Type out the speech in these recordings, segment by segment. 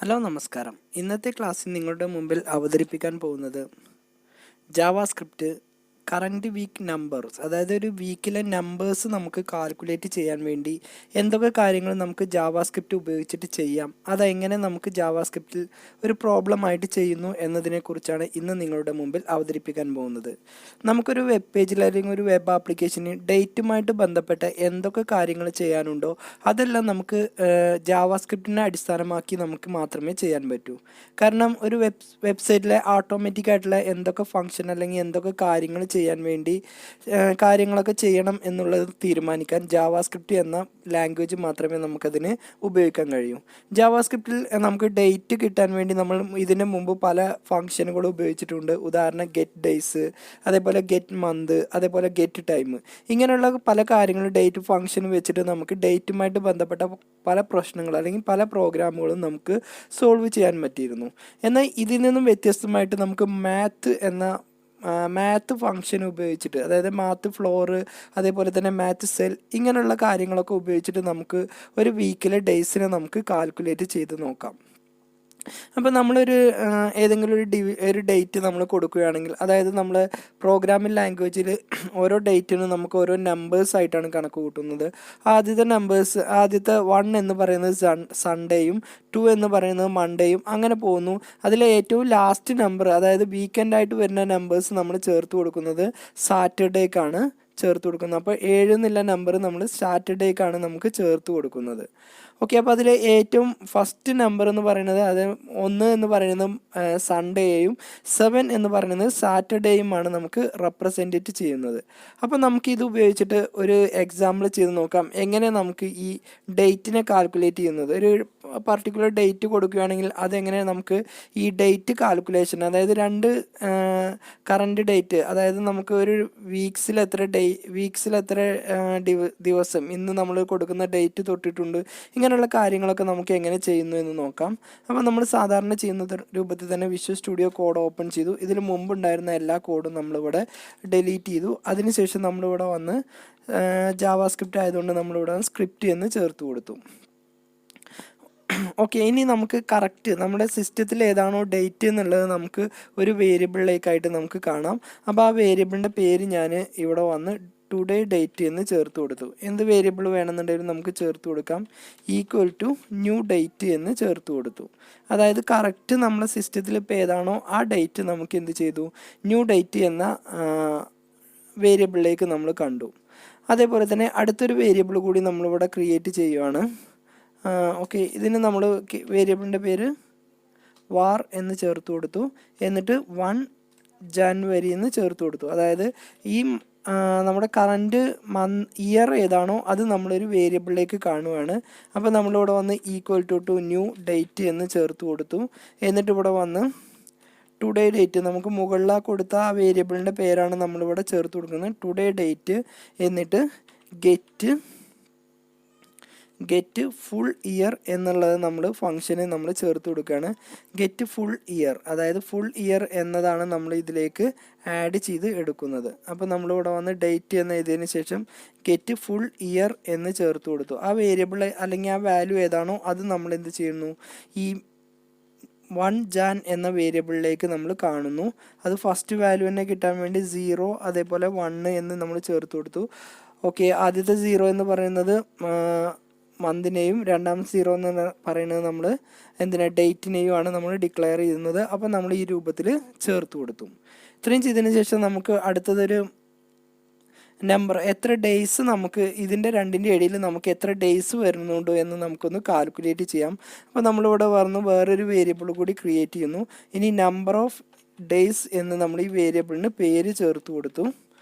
Hello നമസ്കാരം. ഇന്നത്തെ ക്ലാസ്സിൽ നിങ്ങളുടെ മുമ്പിൽ അവതരിപ്പിക്കാൻ പോകുന്നത് ജാവാസ്ക്രിപ്റ്റ് കറൻറ്റ് വീക്ക് നമ്പേഴ്സ്, അതായത് ഒരു വീക്കിലെ നമ്പേഴ്സ് നമുക്ക് കാൽക്കുലേറ്റ് ചെയ്യാൻ വേണ്ടി എന്തൊക്കെ കാര്യങ്ങൾ നമുക്ക് ജാവാസ്ക്രിപ്റ്റ് ഉപയോഗിച്ചിട്ട് ചെയ്യാം, അതെങ്ങനെ നമുക്ക് ജാവാസ്ക്രിപ്റ്റിൽ ഒരു പ്രോബ്ലം ആയിട്ട് ചെയ്യുന്നു എന്നതിനെക്കുറിച്ചാണ് ഇന്ന് നിങ്ങളുടെ മുമ്പിൽ അവതരിപ്പിക്കാൻ പോകുന്നത്. നമുക്കൊരു വെബ് പേജിൽ അല്ലെങ്കിൽ ഒരു വെബ് ആപ്ലിക്കേഷന് ഡേറ്റുമായിട്ട് ബന്ധപ്പെട്ട എന്തൊക്കെ കാര്യങ്ങൾ ചെയ്യാനുണ്ടോ അതെല്ലാം നമുക്ക് ജാവാസ്ക്രിപ്റ്റിനെ അടിസ്ഥാനമാക്കി നമുക്ക് മാത്രമേ ചെയ്യാൻ പറ്റൂ. കാരണം ഒരു വെബ്സൈറ്റിലെ ഓട്ടോമാറ്റിക് ആയിട്ടുള്ള എന്തൊക്കെ ഫംഗ്ഷൻ അല്ലെങ്കിൽ എന്തൊക്കെ കാര്യങ്ങൾ ചെയ്യാൻ വേണ്ടി കാര്യങ്ങളൊക്കെ ചെയ്യണം എന്നുള്ളത് തീരുമാനിക്കാൻ ജാവാസ്ക്രിപ്റ്റ് എന്ന ലാംഗ്വേജ് മാത്രമേ നമുക്കതിന് ഉപയോഗിക്കാൻ കഴിയൂ. ജാവാസ്ക്രിപ്റ്റിൽ നമുക്ക് ഡേറ്റ് കിട്ടാൻ വേണ്ടി നമ്മൾ ഇതിന് മുമ്പ് പല ഫംഗ്ഷനുകൾ ഉപയോഗിച്ചിട്ടുണ്ട്. ഉദാഹരണം ഗെറ്റ് ഡേയ്സ്, അതേപോലെ ഗെറ്റ് മന്ത്, അതേപോലെ ഗെറ്റ് ടൈം. ഇങ്ങനെയുള്ള പല കാര്യങ്ങളും ഡേറ്റ് ഫംഗ്ഷൻ വെച്ചിട്ട് നമുക്ക് ഡേറ്റുമായിട്ട് ബന്ധപ്പെട്ട പല പ്രശ്നങ്ങൾ അല്ലെങ്കിൽ പല പ്രോഗ്രാമുകളും നമുക്ക് സോൾവ് ചെയ്യാൻ പറ്റിയിരുന്നു. എന്നാൽ ഇതിൽ നിന്നും വ്യത്യസ്തമായിട്ട് നമുക്ക് മാത്ത് ഫംഗ്ഷൻ ഉപയോഗിച്ചിട്ട്, അതായത് മാത്ത് ഫ്ലോർ, അതേപോലെ തന്നെ മാത്ത് സെൽ, ഇങ്ങനെയുള്ള കാര്യങ്ങളൊക്കെ ഉപയോഗിച്ചിട്ട് നമുക്ക് ഒരു വീക്കിലെ ഡേയ്സിനെ നമുക്ക് കാൽക്കുലേറ്റ് ചെയ്ത് നോക്കാം. അപ്പോൾ നമ്മളൊരു ഏതെങ്കിലും ഒരു ഡേറ്റ് നമ്മൾ കൊടുക്കുകയാണെങ്കിൽ, അതായത് നമ്മൾ പ്രോഗ്രാമിംഗ് ലാംഗ്വേജിൽ ഓരോ ഡേറ്റിനും നമുക്ക് ഓരോ നമ്പേഴ്സ് ആയിട്ടാണ് കണക്ക് കൂട്ടുന്നത്. ആദ്യത്തെ 1 എന്ന് പറയുന്നത് സൺഡേയും 2 എന്ന് പറയുന്നത് മൺഡേയും അങ്ങനെ പോകുന്നു. അതിലെ ഏറ്റവും ലാസ്റ്റ് നമ്പർ, അതായത് വീക്കെൻഡ് ആയിട്ട് വരുന്ന നമ്പേഴ്സ് നമ്മൾ ചേർത്ത് കൊടുക്കുന്നത് സാറ്റർഡേക്കാണ് ചേർത്ത് കൊടുക്കുന്നത്. അപ്പോൾ 7 എന്നുള്ള നമ്പർ നമ്മൾ സാറ്റർഡേക്കാണ് നമുക്ക് ചേർത്ത് കൊടുക്കുന്നത്. ഓക്കെ, അപ്പോൾ അതിൽ ഏറ്റവും ഫസ്റ്റ് നമ്പർ എന്ന് പറയുന്നത്, അത് 1 എന്ന് പറയുന്നത് സൺഡേയും 7 എന്ന് പറയുന്നത് സാറ്റർഡേയുമാണ് നമുക്ക് റെപ്രസെൻറ്റേറ്റ് ചെയ്യുന്നത്. അപ്പോൾ നമുക്കിത് ഉപയോഗിച്ചിട്ട് ഒരു എക്സാമ്പിൾ ചെയ്ത് നോക്കാം, എങ്ങനെ നമുക്ക് ഈ ഡേറ്റിനെ കാൽക്കുലേറ്റ് ചെയ്യുന്നത്. ഒരു പർട്ടിക്കുലർ ഡേറ്റ് കൊടുക്കുകയാണെങ്കിൽ അതെങ്ങനെ നമുക്ക് ഈ ഡേറ്റ് കാൽക്കുലേഷൻ, അതായത് രണ്ട് കറൻറ്റ് ഡേറ്റ്, അതായത് നമുക്ക് ഒരു വീക്സിൽ എത്ര ദിവസം ഇന്ന് നമ്മൾ കൊടുക്കുന്ന ഡേറ്റ് തൊട്ടിട്ടുണ്ട്, ഇങ്ങനെയുള്ള കാര്യങ്ങളൊക്കെ നമുക്ക് എങ്ങനെ ചെയ്യുന്നു എന്ന് നോക്കാം. അപ്പോൾ നമ്മൾ സാധാരണ ചെയ്യുന്ന രൂപത്തിൽ തന്നെ വിഷ്വൽ സ്റ്റുഡിയോ കോഡ് ഓപ്പൺ ചെയ്തു. ഇതിന് മുമ്പുണ്ടായിരുന്ന എല്ലാ കോഡും നമ്മളിവിടെ ഡിലീറ്റ് ചെയ്തു. അതിനുശേഷം നമ്മളിവിടെ വന്ന് ജാവാസ്ക്രിപ്റ്റ് ആയതുകൊണ്ട് നമ്മളിവിടെ സ്ക്രിപ്റ്റ് എന്ന് ചേർത്ത് കൊടുത്തു. ഓക്കെ, ഇനി നമുക്ക് കറക്റ്റ് നമ്മുടെ സിസ്റ്റത്തിൽ ഏതാണോ ഡേറ്റ് എന്നുള്ളത് നമുക്ക് ഒരു വേരിയബിളിലേക്കായിട്ട് നമുക്ക് കാണാം. അപ്പോൾ ആ വേരിയബിളിൻ്റെ പേര് ഞാൻ ഇവിടെ വന്ന് ടുഡേ ഡേറ്റ് എന്ന് ചേർത്ത് കൊടുത്തു. എന്ത് വേരിയബിൾ വേണമെന്നുണ്ടെങ്കിലും നമുക്ക് ചേർത്ത് കൊടുക്കാം. ഈക്വൽ ടു ന്യൂ ഡേറ്റ് എന്ന് ചേർത്ത് കൊടുത്തു. അതായത് കറക്റ്റ് നമ്മുടെ സിസ്റ്റത്തിൽ ഇപ്പോൾ ഏതാണോ ആ ഡേറ്റ് നമുക്ക് എന്ത് ചെയ്തു, ന്യൂ ഡേറ്റ് എന്ന വേരിയബിളിലേക്ക് നമ്മൾ കണ്ടു. അതേപോലെ തന്നെ അടുത്തൊരു വേരിയബിൾ കൂടി നമ്മളിവിടെ ക്രിയേറ്റ് ചെയ്യുവാണ്. ഓക്കെ, ഇതിന് നമ്മൾ വേരിയബിളിൻ്റെ പേര് വാർ എന്ന് ചേർത്ത് കൊടുത്തു. എന്നിട്ട് 1 ജാനുവരി എന്ന് ചേർത്ത് കൊടുത്തു. അതായത് ഈ നമ്മുടെ കറൻറ്റ് ഇയർ ഏതാണോ അത് നമ്മളൊരു വേരിയബിളിലേക്ക് കാണുകയാണ്. അപ്പോൾ നമ്മളിവിടെ വന്ന് ഈക്വൽ ടു ന്യൂ ഡേറ്റ് എന്ന് ചേർത്ത് കൊടുത്തു. എന്നിട്ട് ഇവിടെ വന്ന് ടുഡേ ഡേറ്റ്, നമുക്ക് മുകളിൽ കൊടുത്ത ആ വേരിയബിളിൻ്റെ പേരാണ് നമ്മളിവിടെ ചേർത്ത് കൊടുക്കുന്നത്, ടുഡേ ഡേറ്റ്. എന്നിട്ട് ഗെറ്റ് ഫുൾ ഇയർ എന്നുള്ളത് നമ്മൾ ഫംഗ്ഷന് നമ്മൾ ചേർത്ത് കൊടുക്കുകയാണ്. ഗെറ്റ് ഫുൾ ഇയർ, അതായത് ഫുൾ ഇയർ എന്നതാണ് നമ്മൾ ഇതിലേക്ക് ആഡ് ചെയ്ത് എടുക്കുന്നത്. അപ്പോൾ നമ്മളിവിടെ വന്ന് ഡേറ്റ് എന്ന് എഴുതിയതിന് ശേഷം ഗെറ്റ് ഫുൾ ഇയർ എന്ന് ചേർത്ത് കൊടുത്തു. ആ വേരിയബിൾ അല്ലെങ്കിൽ ആ വാല്യൂ ഏതാണോ അത് നമ്മൾ എന്ത് ചെയ്യുന്നു, ഈ 1 ജാൻ എന്ന വേരിയബിളിലേക്ക് നമ്മൾ കാണുന്നു. അത് ഫസ്റ്റ് വാല്യൂ തന്നെ കിട്ടാൻ വേണ്ടി 0 അതേപോലെ 1 എന്ന് നമ്മൾ ചേർത്ത് കൊടുത്തു. ഓക്കെ, ആദ്യത്തെ 0 എന്ന് പറയുന്നത് മന്തിനെയും രണ്ടാമത്തെ 0 എന്ന് പറയുന്നത് നമ്മൾ ഡേറ്റിനെയും ആണ് നമ്മൾ ഡിക്ലെയർ ചെയ്യുന്നത്. അപ്പം നമ്മൾ ഈ രൂപത്തിൽ ചേർത്ത് കൊടുത്തു. ഇത്രയും ചെയ്തതിന് ശേഷം നമുക്ക് അടുത്തതൊരു നമ്പർ, എത്ര ഡേയ്സ് നമുക്ക് ഇതിൻ്റെ രണ്ടിൻ്റെ ഇടയിൽ നമുക്ക് എത്ര ഡേയ്സ് വരുന്നുണ്ടോ എന്ന് നമുക്കൊന്ന് കാൽക്കുലേറ്റ് ചെയ്യാം. അപ്പോൾ നമ്മളിവിടെ വന്ന് വേറൊരു വേരിയബിൾ കൂടി ക്രിയേറ്റ് ചെയ്യുന്നു. ഇനി നമ്പർ ഓഫ് ഡേയ്സ് എന്ന് നമ്മൾ ഈ വേരിയബിളിന് പേര് ചേർത്ത് കൊടുത്തു.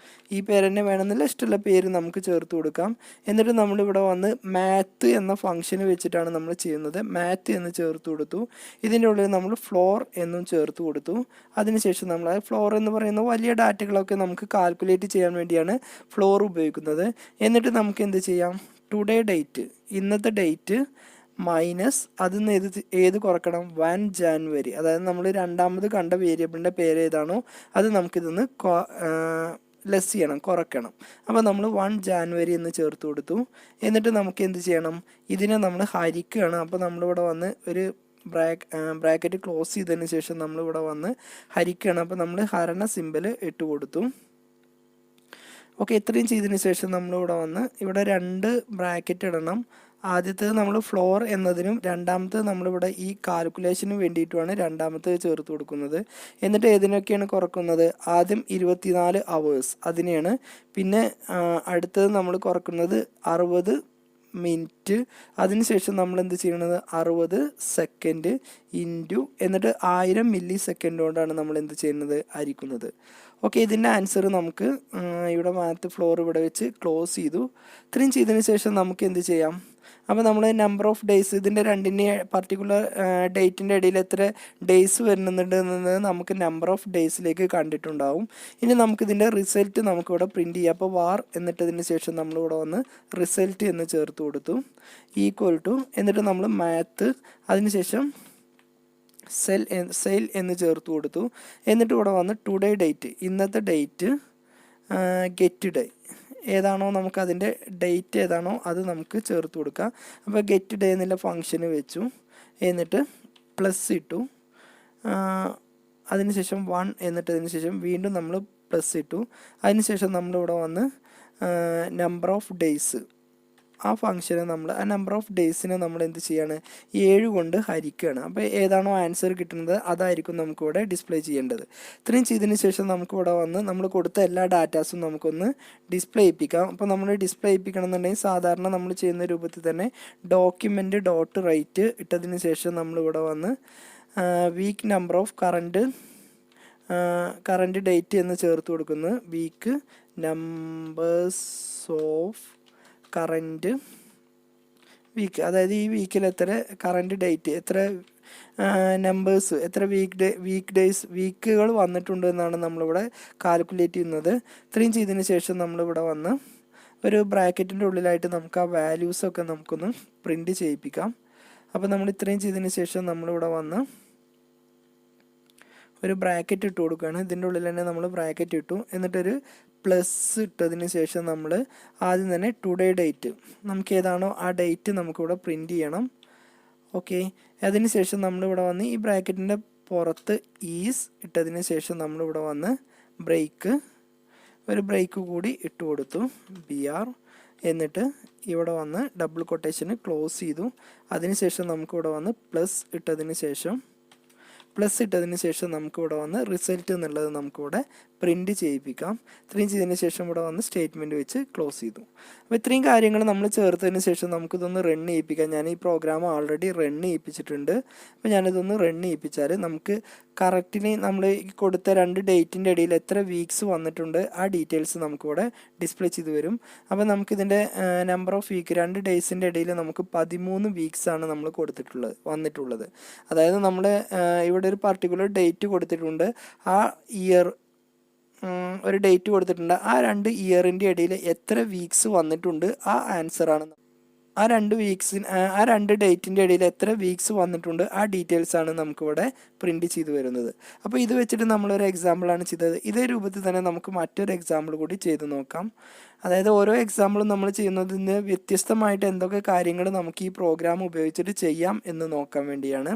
ഈ പേര് തന്നെ വേണമെന്നില്ല, ഇഷ്ടമുള്ള പേര് നമുക്ക് ചേർത്ത് കൊടുക്കാം. എന്നിട്ട് നമ്മളിവിടെ വന്ന് മാത്ത് എന്ന ഫംഗ്ഷന് വെച്ചിട്ടാണ് നമ്മൾ ചെയ്യുന്നത്. മാത്ത് എന്ന് ചേർത്ത് കൊടുത്തു. ഇതിൻ്റെ ഉള്ളിൽ നമ്മൾ ഫ്ലോർ എന്നും ചേർത്ത് കൊടുത്തു. അതിനുശേഷം നമ്മൾ ഫ്ലോർ എന്ന് പറയുന്ന വലിയ ഡാറ്റകളൊക്കെ നമുക്ക് കാൽക്കുലേറ്റ് ചെയ്യാൻ വേണ്ടിയാണ് ഫ്ലോർ ഉപയോഗിക്കുന്നത്. എന്നിട്ട് നമുക്ക് എന്ത് ചെയ്യാം, ടുഡേ ഡേറ്റ്, ഇന്നത്തെ ഡേറ്റ് മൈനസ് അതിൽ നിന്ന് ഏത് കുറക്കണം, 1 ജാനുവരി, അതായത് നമ്മൾ രണ്ടാമത് കണ്ട വേരിയബിളിൻ്റെ പേര് ഏതാണോ അത് നമുക്കിതൊന്ന് ലെസ് ചെയ്യണം, കുറയ്ക്കണം. അപ്പോൾ നമ്മൾ 1 ജാനുവരി എന്ന് ചേർത്ത് കൊടുത്തു. എന്നിട്ട് നമുക്ക് എന്ത് ചെയ്യണം, ഇതിനെ നമ്മൾ ഹരിക്കുകയാണ്. അപ്പോൾ നമ്മളിവിടെ വന്ന് ഒരു ബ്രാക്കറ്റ് ക്ലോസ് ചെയ്തതിന് ശേഷം നമ്മളിവിടെ വന്ന് ഹരിക്കുകയാണ്. അപ്പോൾ നമ്മൾ ഹരണ സിമ്പൽ ഇട്ട് കൊടുത്തു. ഓക്കെ, ഇത്രയും ചെയ്തതിന് ശേഷം നമ്മളിവിടെ വന്ന് ഇവിടെ 2 ബ്രാക്കറ്റ് ഇടണം. ആദ്യത്തേത് നമ്മൾ ഫ്ലോർ എന്നതിനും രണ്ടാമത്തേത് നമ്മളിവിടെ ഈ കാൽക്കുലേഷന് വേണ്ടിയിട്ടുമാണ് രണ്ടാമത്തേത് ചേർത്ത് കൊടുക്കുന്നത്. എന്നിട്ട് ഏതിനൊക്കെയാണ് കുറക്കുന്നത്? ആദ്യം 24 hours അതിനെയാണ്. പിന്നെ അടുത്തത് നമ്മൾ കുറക്കുന്നത് 60 മിനിറ്റ്. അതിനുശേഷം നമ്മൾ എന്ത് ചെയ്യണത്? 60 സെക്കൻഡ് ഇൻറ്റു എന്നിട്ട് 1000 മില്ലി സെക്കൻഡ് കൊണ്ടാണ് നമ്മൾ എന്ത് ചെയ്യുന്നത്? ഹരിക്കുന്നത്. ഓക്കെ, ഇതിൻ്റെ ആൻസർ നമുക്ക് ഇവിടെ മാത്ത് ഫ്ലോർ ഇവിടെ വെച്ച് ക്ലോസ് ചെയ്തു. ഇത്രയും ചെയ്തതിന് ശേഷം നമുക്ക് എന്ത് ചെയ്യാം? അപ്പോൾ നമ്മൾ നമ്പർ ഓഫ് ഡേയ്സ് ഇതിൻ്റെ രണ്ടിൻ്റെ പർട്ടിക്കുലർ ഡേറ്റിൻ്റെ ഇടയിൽ എത്ര ഡേയ്സ് വരുന്നുണ്ട് എന്നത് നമുക്ക് നമ്പർ ഓഫ് ഡേയ്സിലേക്ക് കണ്ടിട്ടുണ്ടാവും. ഇനി നമുക്കിതിൻ്റെ റിസൾട്ട് നമുക്കിവിടെ പ്രിൻറ്റ് ചെയ്യാം. അപ്പോൾ വാർ എന്നിട്ടതിന് ശേഷം നമ്മളിവിടെ വന്ന് റിസൾട്ട് എന്ന് ചേർത്ത് കൊടുത്തു, ഈക്വൽ ടു എന്നിട്ട് നമ്മൾ മാത്ത് അതിനുശേഷം സെൽ എന്ന് ചേർത്ത് കൊടുത്തു. എന്നിട്ട് ഇവിടെ വന്ന് ടുഡേ ഡേറ്റ്, ഇന്നത്തെ ഡേറ്റ്, ഗെറ്റ് ഡേ ഏതാണോ നമുക്കതിൻ്റെ ഡേറ്റ് ഏതാണോ അത് നമുക്ക് ചേർത്ത് കൊടുക്കാം. അപ്പോൾ ഗെറ്റ് ഡേ എന്നുള്ള ഫംഗ്ഷന് വെച്ചു. എന്നിട്ട് പ്ലസ് ഇട്ടു. അതിനുശേഷം 1 എന്നിട്ടതിന് ശേഷം വീണ്ടും നമ്മൾ പ്ലസ് ഇട്ടു. അതിനുശേഷം നമ്മളിവിടെ വന്ന് നമ്പർ ഓഫ് ഡേയ്സ് ആ ഫംഗ്ഷനെ നമ്മൾ ആ നമ്പർ ഓഫ് ഡേയ്സിനെ നമ്മൾ എന്ത് ചെയ്യാണ്? 7 കൊണ്ട് ഹരിക്കുകയാണ്. അപ്പോൾ ഏതാണോ ആൻസർ കിട്ടുന്നത് അതായിരിക്കും നമുക്കിവിടെ ഡിസ്പ്ലേ ചെയ്യേണ്ടത്. ഇത്രയും ചെയ്തതിന് ശേഷം നമുക്കിവിടെ വന്ന് നമ്മൾ കൊടുത്ത എല്ലാ ഡാറ്റാസും നമുക്കൊന്ന് ഡിസ്പ്ലേ ചെയ്യിപ്പിക്കാം. അപ്പോൾ നമ്മൾ ഡിസ്പ്ലേ ചെയ്യിപ്പിക്കണം എന്നുണ്ടെങ്കിൽ സാധാരണ നമ്മൾ ചെയ്യുന്ന രൂപത്തിൽ തന്നെ ഡോക്യുമെൻ്റ് ഡോട്ട് റൈറ്റ് ഇട്ടതിന് ശേഷം നമ്മളിവിടെ വന്ന് week number of current date എന്ന് ചേർത്ത് കൊടുക്കുന്നു. Week numbers of current week, അതായത് ഈ വീക്കിൽ എത്ര കറൻറ്റ് ഡേറ്റ്, എത്ര നമ്പേഴ്സ്, എത്ര വീക്കുകൾ വന്നിട്ടുണ്ട് എന്നാണ് നമ്മളിവിടെ കാൽക്കുലേറ്റ് ചെയ്യുന്നത്. ഇത്രയും ചെയ്തതിന് ശേഷം നമ്മളിവിടെ വന്ന് ഒരു ബ്രാക്കറ്റിൻ്റെ ഉള്ളിലായിട്ട് നമുക്ക് ആ വാല്യൂസൊക്കെ നമുക്കൊന്ന് പ്രിൻറ്റ് ചെയ്യിപ്പിക്കാം. അപ്പോൾ നമ്മൾ ഇത്രയും ചെയ്തതിന് ശേഷം നമ്മളിവിടെ വന്ന് ഒരു ബ്രാക്കറ്റ് ഇട്ട് കൊടുക്കുകയാണ്. ഇതിൻ്റെ ഉള്ളിൽ തന്നെ നമ്മൾ ബ്രാക്കറ്റ് ഇട്ടു. എന്നിട്ടൊരു പ്ലസ് ഇട്ടതിന് ശേഷം നമ്മൾ ആദ്യം തന്നെ ടുഡേ ഡേറ്റ് നമുക്ക് ഏതാണോ ആ ഡേറ്റ് നമുക്കിവിടെ പ്രിൻറ്റ് ചെയ്യണം. ഓക്കെ, അതിന് ശേഷം നമ്മളിവിടെ വന്ന് ഈ ബ്രാക്കറ്റിൻ്റെ പുറത്ത് ഈസ് ഇട്ടതിന് ശേഷം നമ്മളിവിടെ വന്ന് ഒരു ബ്രേക്ക് കൂടി ഇട്ട് കൊടുത്തു, BR. എന്നിട്ട് ഇവിടെ വന്ന് ഡബിൾ കൊട്ടേഷന് ക്ലോസ് ചെയ്തു. അതിനുശേഷം നമുക്കിവിടെ വന്ന് പ്ലസ് ഇട്ടതിന് ശേഷം നമുക്കിവിടെ വന്ന് റിസൾട്ട് എന്നുള്ളത് നമുക്കിവിടെ പ്രിൻറ്റ് ചെയ്യിപ്പിക്കാം. ഇത്രയും ചെയ്തതിന് ശേഷം ഇവിടെ വന്ന് സ്റ്റേറ്റ്മെൻറ്റ് വെച്ച് ക്ലോസ് ചെയ്തു. അപ്പോൾ ഇത്രയും കാര്യങ്ങൾ നമ്മൾ ചേർത്തതിന് ശേഷം നമുക്കിതൊന്ന് റൺ ചെയ്യിപ്പിക്കാം. ഞാൻ ഈ പ്രോഗ്രാം ഓൾറെഡി റൺ ചെയ്യിപ്പിച്ചിട്ടുണ്ട്. അപ്പോൾ ഞാനിതൊന്ന് റൺ ചെയ്യിപ്പിച്ചാൽ നമുക്ക് കറക്റ്റിന് നമ്മൾ കൊടുത്ത 2 ഡേറ്റിൻ്റെ ഇടയിൽ എത്ര വീക്സ് വന്നിട്ടുണ്ട് ആ ഡീറ്റെയിൽസ് നമുക്കിവിടെ ഡിസ്പ്ലേ ചെയ്ത് വരും. അപ്പോൾ നമുക്കിതിൻ്റെ നമ്പർ ഓഫ് വീക്ക് 2 ഡേയ്സിൻ്റെ ഇടയിൽ നമുക്ക് 13 വീക്സാണ് നമ്മൾ വന്നിട്ടുള്ളത്. അതായത് നമ്മൾ ഇവിടെ ഒരു പർട്ടിക്കുലർ ഡേറ്റ് കൊടുത്തിട്ടുണ്ട്, ആ ഇയർ ഒരു ഡേറ്റ് കൊടുത്തിട്ടുണ്ട്. ആ 2 ഇയറിൻ്റെ ഇടയിൽ എത്ര വീക്സ് വന്നിട്ടുണ്ട് ആ ആൻസറാണ്. ആ 2 ഡേറ്റിൻ്റെ ഇടയിൽ എത്ര വീക്സ് വന്നിട്ടുണ്ട് ആ ഡീറ്റെയിൽസാണ് നമുക്കിവിടെ പ്രിൻറ്റ് ചെയ്ത് വരുന്നത്. അപ്പോൾ ഇത് വെച്ചിട്ട് നമ്മളൊരു എക്സാമ്പിളാണ് ചെയ്തത്. ഇതേ രൂപത്തിൽ തന്നെ നമുക്ക് മറ്റൊരു എക്സാമ്പിൾ കൂടി ചെയ്ത് നോക്കാം. അതായത് ഓരോ എക്സാമ്പിളും നമ്മൾ ചെയ്യുന്നതിന് വ്യത്യസ്തമായിട്ട് എന്തൊക്കെ കാര്യങ്ങൾ നമുക്ക് ഈ പ്രോഗ്രാം ഉപയോഗിച്ചിട്ട് ചെയ്യാം എന്ന് നോക്കാൻ വേണ്ടിയാണ്.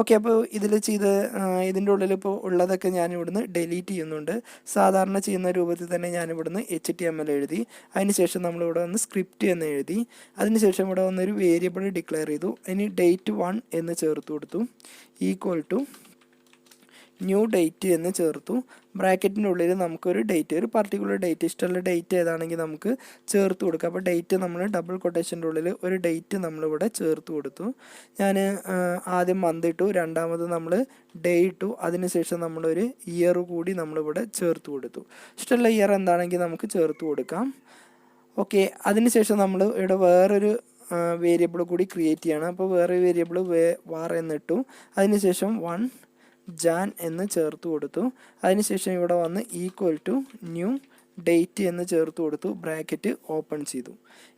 ഓക്കെ, അപ്പോൾ ഇതിൻ്റെ ഉള്ളിൽ ഇപ്പോൾ ഉള്ളതൊക്കെ ഞാൻ ഇവിടുന്ന് ഡിലീറ്റ് ചെയ്യുന്നുണ്ട്. സാധാരണ ചെയ്യുന്ന രൂപത്തിൽ തന്നെ ഞാൻ ഇവിടുന്ന് HTML എഴുതി. അതിനുശേഷം നമ്മളിവിടെ വന്ന് സ്ക്രിപ്റ്റ് എന്ന് എഴുതി. അതിനുശേഷം ഇവിടെ വന്നൊരു വേരിയബിൾ ഡിക്ലെയർ ചെയ്തു. ഇനി date 1 എന്ന് ചേർത്ത് കൊടുത്തു, ഈക്വൽ ടു ന്യൂ ഡേറ്റ് എന്ന് ചേർത്തു. ബ്രാക്കറ്റിൻ്റെ ഉള്ളിൽ നമുക്കൊരു ഡേറ്റ്, ഒരു പർട്ടിക്കുലർ ഡേറ്റ്, ഇഷ്ടമുള്ള ഡേറ്റ് ഏതാണെങ്കിൽ നമുക്ക് ചേർത്ത് കൊടുക്കാം. അപ്പോൾ ഡേറ്റ് നമ്മൾ ഡബിൾ കൊട്ടേഷൻ്റെ ഉള്ളിൽ ഒരു ഡേറ്റ് നമ്മളിവിടെ ചേർത്ത് കൊടുത്തു. ഞാൻ ആദ്യം മന്ത് ഇട്ടു, രണ്ടാമത് നമ്മൾ ഡേ ഇട്ടു. അതിനുശേഷം നമ്മളൊരു ഇയർ കൂടി നമ്മളിവിടെ ചേർത്ത് കൊടുത്തു. ഇഷ്ടമുള്ള ഇയർ എന്താണെങ്കിൽ നമുക്ക് ചേർത്ത് കൊടുക്കാം. ഓക്കെ, അതിനുശേഷം നമ്മൾ ഇവിടെ വേറൊരു വേരിയബിൾ കൂടി ക്രിയേറ്റ് ചെയ്യണം. അപ്പോൾ വേറെ വേരിയബിൾ വാർ എന്നിട്ടു. അതിനുശേഷം 1 Jan എന്ന് ചേർത്ത് കൊടുത്തു. അതിനുശേഷം ഇവിടെ വന്ന് ഈക്വൽ ടു ന്യൂ ഡേറ്റ് എന്ന് ചേർത്ത് കൊടുത്തു, ബ്രാക്കറ്റ് ഓപ്പൺ ചെയ്തു.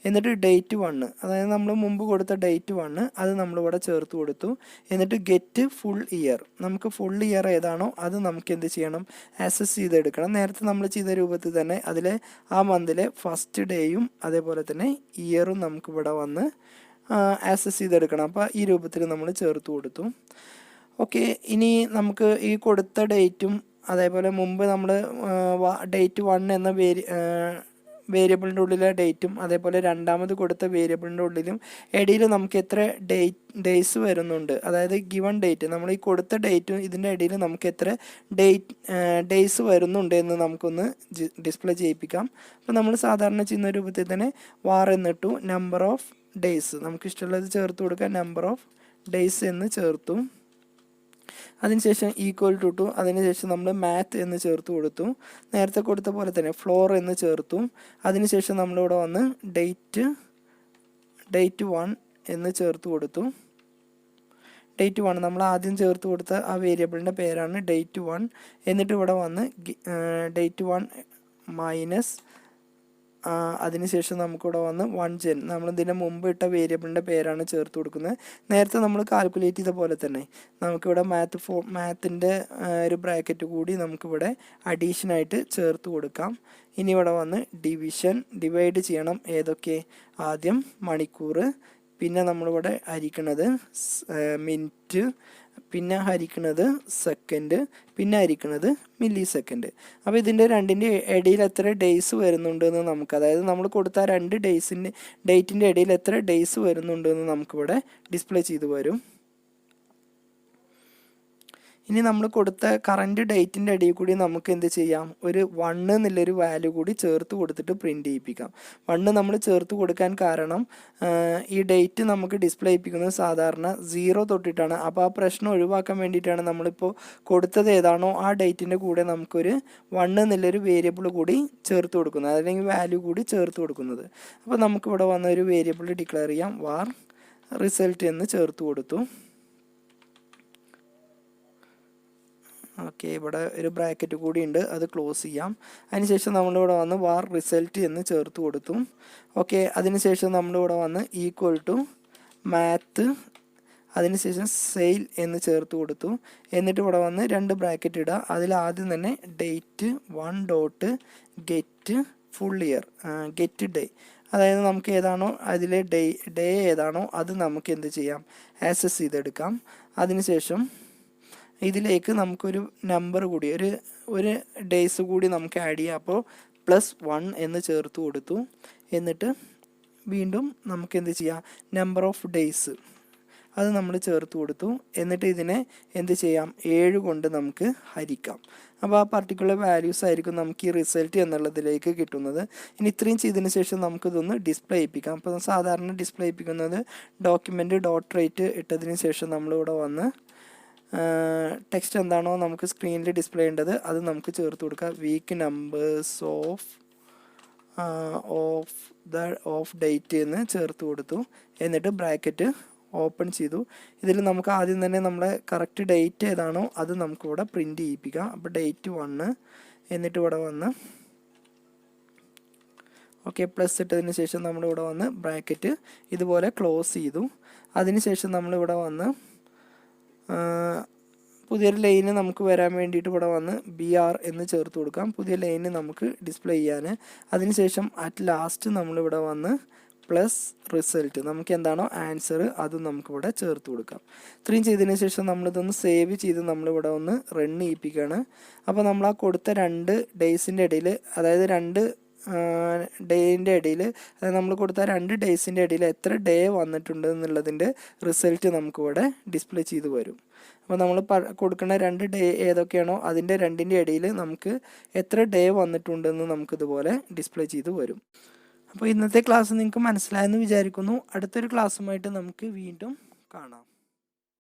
എന്നിട്ട് date 1, അതായത് നമ്മൾ മുമ്പ് കൊടുത്ത date 1 അത് നമ്മളിവിടെ ചേർത്ത് കൊടുത്തു. എന്നിട്ട് ഗെറ്റ് ഫുൾ ഇയർ, നമുക്ക് ഫുൾ ഇയർ ഏതാണോ അത് നമുക്ക് എന്ത് ചെയ്യണം? ആക്സസ് ചെയ്തെടുക്കണം. നേരത്തെ നമ്മൾ ചെയ്ത രൂപത്തിൽ തന്നെ അതിലെ ആ മന്തിലെ ഫസ്റ്റ് ഡേയും അതേപോലെ തന്നെ ഇയറും നമുക്കിവിടെ വന്ന് ആക്സസ് ചെയ്തെടുക്കണം. അപ്പോൾ ഈ രൂപത്തിൽ നമ്മൾ ചേർത്ത് കൊടുത്തു. ഓക്കെ, ഇനി നമുക്ക് ഈ കൊടുത്ത ഡേറ്റും അതേപോലെ മുമ്പ് നമ്മൾ ഡേറ്റ് 1 എന്ന വേരിയബിളിൻ്റെ ഉള്ളിലെ ഡേറ്റും അതേപോലെ രണ്ടാമത് കൊടുത്ത വേരിയബിളിൻ്റെ ഉള്ളിലും ഇടയിൽ നമുക്ക് എത്ര ഡേയ്സ് വരുന്നുണ്ട്, അതായത് ഗിവൺ ഡേറ്റ്, നമ്മൾ ഈ കൊടുത്ത ഡേറ്റും ഇതിൻ്റെ ഇടയിൽ നമുക്ക് എത്ര ഡേയ്സ് വരുന്നുണ്ട് എന്ന് നമുക്കൊന്ന് ഡിസ്പ്ലേ ചെയ്യിപ്പിക്കാം. അപ്പോൾ നമ്മൾ സാധാരണ ചെയ്യുന്ന രൂപത്തിൽ തന്നെ വാർ എന്നിട്ടു നമ്പർ ഓഫ് ഡേയ്സ്, നമുക്ക് ഇഷ്ടമുള്ളത് ചേർത്ത് കൊടുക്കുക. നമ്പർ ഓഫ് ഡേയ്സ് എന്ന് ചേർത്തു. അതിനുശേഷം ഈക്വൽ ടു അതിനുശേഷം നമ്മൾ മാത്ത് എന്ന് ചേർത്ത് കൊടുത്തു. നേരത്തെ കൊടുത്ത പോലെ തന്നെ ഫ്ലോർ എന്ന് ചേർത്തു. അതിനുശേഷം നമ്മളിവിടെ വന്ന് ഡേറ്റ് 1 എന്ന് ചേർത്ത് കൊടുത്തു. ഡേറ്റ് 1 നമ്മൾ ആദ്യം ചേർത്ത് കൊടുത്ത ആ വേരിയബിളിൻ്റെ പേരാണ് ഡേറ്റ് 1. എന്നിട്ട് ഇവിടെ വന്ന് ഡേറ്റ് 1 മൈനസ് അതിനുശേഷം നമുക്കിവിടെ വന്ന് 1 ജെൻ, നമ്മൾ ഇതിന് മുമ്പ് ഇട്ട വേരിയബിളിൻ്റെ പേരാണ് ചേർത്ത് കൊടുക്കുന്നത്. നേരത്തെ നമ്മൾ കാൽക്കുലേറ്റ് ചെയ്ത പോലെ തന്നെ നമുക്കിവിടെ മാത്തിൻ്റെ ഒരു ബ്രാക്കറ്റ് കൂടി നമുക്കിവിടെ അഡീഷനായിട്ട് ചേർത്ത് കൊടുക്കാം. ഇനി ഇവിടെ വന്ന് ഡിവൈഡ് ചെയ്യണം. ഏതൊക്കെ? ആദ്യം മണിക്കൂർ, പിന്നെ നമ്മളിവിടെ ഹരിക്കണത് മിനിറ്റ്, പിന്നെ ഹരിക്കണത് സെക്കൻഡ്, പിന്നെ ഹരിക്കണത് മില്ലി സെക്കൻഡ്. അപ്പോൾ ഇതിൻ്റെ രണ്ടിൻ്റെ ഇടയിൽ എത്ര ഡേയ്സ് വരുന്നുണ്ടെന്ന് നമുക്ക്, അതായത് നമ്മൾ കൊടുത്ത 2 ഡേറ്റിൻ്റെ ഇടയിൽ എത്ര ഡേയ്സ് വരുന്നുണ്ടെന്ന് നമുക്കിവിടെ ഡിസ്പ്ലേ ചെയ്തു വരും. ഇനി നമ്മൾ കൊടുത്ത കറൻറ്റ് ഡേറ്റിൻ്റെ ഇടയിൽ കൂടി നമുക്ക് എന്ത് ചെയ്യാം, ഒരു 1 എന്നുള്ളൊരു വാല്യൂ കൂടി ചേർത്ത് കൊടുത്തിട്ട് പ്രിൻറ്റ് ചെയ്യിപ്പിക്കാം. 1 നമ്മൾ ചേർത്ത് കൊടുക്കാൻ കാരണം ഈ ഡേറ്റ് നമുക്ക് ഡിസ്പ്ലേ ചെയ്യിപ്പിക്കുന്നത് സാധാരണ 0 തൊട്ടിട്ടാണ്. അപ്പോൾ ആ പ്രശ്നം ഒഴിവാക്കാൻ വേണ്ടിയിട്ടാണ് നമ്മളിപ്പോൾ കൊടുത്തത് ഏതാണോ ആ ഡേറ്റിൻ്റെ കൂടെ നമുക്കൊരു 1 എന്നുള്ളൊരു വേരിയബിൾ കൂടി ചേർത്ത് കൊടുക്കുന്നത്, അല്ലെങ്കിൽ വാല്യൂ കൂടി ചേർത്ത് കൊടുക്കുന്നത്. അപ്പോൾ നമുക്കിവിടെ വന്ന ഒരു വേരിയബിൾ ഡിക്ലെയർ ചെയ്യാം. വാർ റിസൾട്ട് എന്ന് ചേർത്ത് കൊടുത്തു. ഓക്കെ, ഇവിടെ ഒരു ബ്രാക്കറ്റ് കൂടി ഉണ്ട്, അത് ക്ലോസ് ചെയ്യാം. അതിനുശേഷം നമ്മളിവിടെ വന്ന് വാർ റിസൾട്ട് എന്ന് ചേർത്ത് കൊടുത്തു. ഓക്കെ, അതിനുശേഷം നമ്മളിവിടെ വന്ന് ഈക്വൽ ടു മാത്ത്, അതിനുശേഷം സെയിൽ എന്ന് ചേർത്ത് കൊടുത്തു. എന്നിട്ട് ഇവിടെ വന്ന് 2 ബ്രാക്കറ്റ് ഇടുക. അതിൽ ആദ്യം തന്നെ date 1 dot get full year, get day, അതായത് നമുക്ക് ഏതാണോ അതിലെ ഡേ ഏതാണോ അത് നമുക്ക് എന്ത് ചെയ്യാം, ആക്സസ് ചെയ്തെടുക്കാം. അതിനുശേഷം ഇതിലേക്ക് നമുക്കൊരു നമ്പർ കൂടി ഒരു ഡേയ്സ് കൂടി നമുക്ക് ആഡ് ചെയ്യാം. അപ്പോൾ +1 എന്ന് ചേർത്ത് കൊടുത്തു. എന്നിട്ട് വീണ്ടും നമുക്ക് എന്ത് ചെയ്യാം, നമ്പർ ഓഫ് ഡേയ്സ് അത് നമ്മൾ ചേർത്ത് കൊടുത്തു. എന്നിട്ട് ഇതിനെ എന്ത് ചെയ്യാം, 7 കൊണ്ട് നമുക്ക് ഹരിക്കാം. അപ്പോൾ ആ പർട്ടിക്കുലർ വാല്യൂസ് ആയിരിക്കും നമുക്ക് ഈ റിസൾട്ട് എന്നുള്ളതിലേക്ക് കിട്ടുന്നത്. ഇനി ഇത്രയും ചെയ്തതിന് ശേഷം നമുക്കിതൊന്ന് ഡിസ്പ്ലേ ചെയ്യിപ്പിക്കാം. അപ്പോൾ സാധാരണ ഡിസ്പ്ലേ ചെയ്യിപ്പിക്കുന്നത് ഡോക്യുമെൻ്റ് ഡോട്ട് റൈറ്റ് ഇട്ടതിന് ശേഷം നമ്മളിവിടെ വന്ന് ടെക്സ്റ്റ് എന്താണോ നമുക്ക് സ്ക്രീനിൽ ഡിസ്പ്ലേ ചെയ്യേണ്ടത് അത് നമുക്ക് ചേർത്ത് കൊടുക്കാം. വീക്ക് നമ്പേഴ്സ് ഓഫ് ഡേറ്റ് എന്ന് ചേർത്ത് കൊടുത്തു. എന്നിട്ട് ബ്രാക്കറ്റ് ഓപ്പൺ ചെയ്തു. ഇതിൽ നമുക്ക് ആദ്യം തന്നെ നമ്മളെ കറക്റ്റ് ഡേറ്റ് ഏതാണോ അത് നമുക്കിവിടെ പ്രിൻറ്റ് ചെയ്യിപ്പിക്കാം. അപ്പോൾ ഡേറ്റ് 1, എന്നിട്ട് ഇവിടെ വന്ന് ഓക്കെ പ്ലസ് ഇട്ടതിന് ശേഷം നമ്മളിവിടെ വന്ന് ബ്രാക്കറ്റ് ഇതുപോലെ ക്ലോസ് ചെയ്തു. അതിനുശേഷം നമ്മളിവിടെ വന്ന് പുതിയൊരു ലൈന് നമുക്ക് വരാൻ വേണ്ടിയിട്ട് ഇവിടെ വന്ന് BR എന്ന് ചേർത്ത് കൊടുക്കാം, പുതിയ ലൈന് നമുക്ക് ഡിസ്പ്ലേ ചെയ്യാൻ. അതിനുശേഷം അറ്റ് ലാസ്റ്റ് നമ്മളിവിടെ വന്ന് പ്ലസ് റിസൾട്ട്, നമുക്ക് എന്താണോ ആൻസർ അതും നമുക്കിവിടെ ചേർത്ത് കൊടുക്കാം. ഇത്രയും ചെയ്തതിന് ശേഷം നമ്മളിതൊന്ന് സേവ് ചെയ്ത് നമ്മളിവിടെ ഒന്ന് റൺ ചെയ്യിപ്പിക്കുകയാണ്. അപ്പോൾ നമ്മൾ ആ കൊടുത്ത 2 ഡേയ്സിൻ്റെ ഇടയിൽ, അതായത് 2 ഡേയിൻ്റെ ഇടയിൽ, അതായത് നമ്മൾ കൊടുത്ത 2 ഡേയ്സിൻ്റെ ഇടയിൽ എത്ര ഡേ വന്നിട്ടുണ്ട് എന്നുള്ളതിൻ്റെ റിസൾട്ട് നമുക്കിവിടെ ഡിസ്പ്ലേ ചെയ്ത് വരും. അപ്പോൾ നമ്മൾ കൊടുക്കുന്ന 2 ഡേ ഏതൊക്കെയാണോ അതിൻ്റെ 2ൻ്റെ ഇടയിൽ നമുക്ക് എത്ര ഡേ വന്നിട്ടുണ്ടെന്ന് നമുക്കിതുപോലെ ഡിസ്പ്ലേ ചെയ്ത് വരും. അപ്പോൾ ഇന്നത്തെ ക്ലാസ് നിങ്ങൾക്ക് മനസ്സിലായെന്ന് വിചാരിക്കുന്നു. അടുത്തൊരു ക്ലാസ്സുമായിട്ട് നമുക്ക് വീണ്ടും കാണാം.